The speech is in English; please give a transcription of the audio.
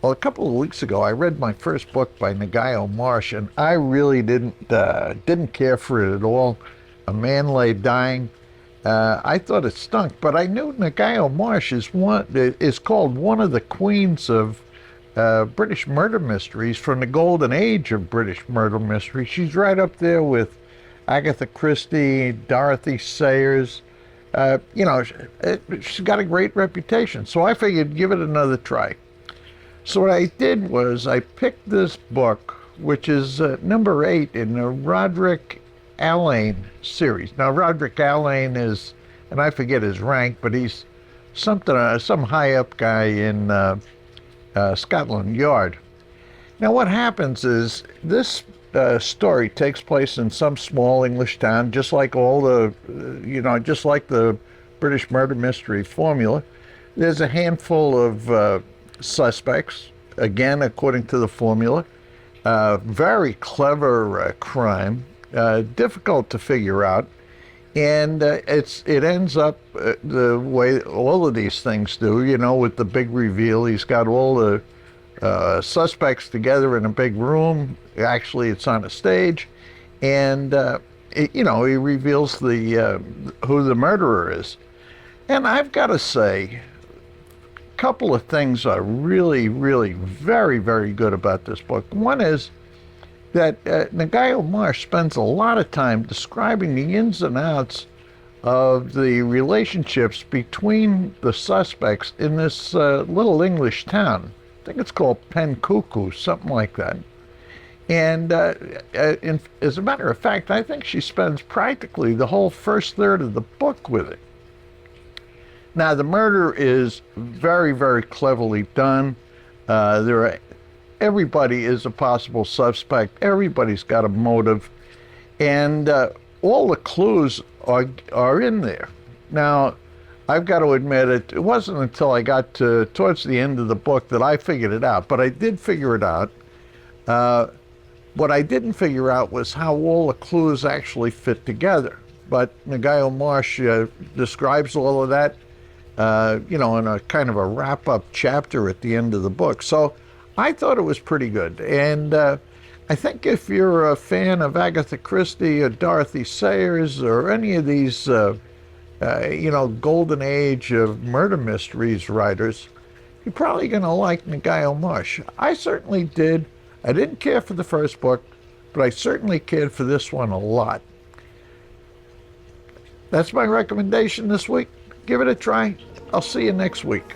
Well, a couple of weeks ago, I read my first book by Ngaio Marsh, and I really didn't care for it at all. A Man Lay Dying. I thought it stunk, but I knew Ngaio Marsh is called one of the queens of British murder mysteries from the golden age of British murder mystery. She's right up there with Agatha Christie, Dorothy Sayers. She's got a great reputation, so I figured give it another try. So what I did was I picked this book, which is number 8 in the Roderick Alleyn series. Now, Roderick Alleyn is, and I forget his rank, but he's some high up guy in Scotland Yard. Now, what happens is this story takes place in some small English town, just like all the, just like the British murder mystery formula. There's a handful of suspects, again, according to the formula. Very clever crime, difficult to figure out, and it ends up the way all of these things do, with the big reveal. He's got all the suspects together in a big room. Actually, it's on a stage, and he reveals who the murderer is. And I've got to say, couple of things are really, really very, very good about this book. One is that Ngaio Marsh spends a lot of time describing the ins and outs of the relationships between the suspects in this little English town. I think it's called Pencuckoo, something like that. And as a matter of fact, I think she spends practically the whole first third of the book with it. Now, the murder is very, very cleverly done. Everybody is a possible suspect. Everybody's got a motive. And all the clues are in there. Now, I've got to admit, it wasn't until I got towards the end of the book that I figured it out. But I did figure it out. What I didn't figure out was how all the clues actually fit together. But Ngaio Marsh describes all of that in a kind of a wrap-up chapter at the end of the book. So I thought it was pretty good. And I think if you're a fan of Agatha Christie or Dorothy Sayers or any of these, golden age of murder mysteries writers, you're probably going to like Ngaio Marsh. I certainly did. I didn't care for the first book, but I certainly cared for this one a lot. That's my recommendation this week. Give it a try. I'll see you next week.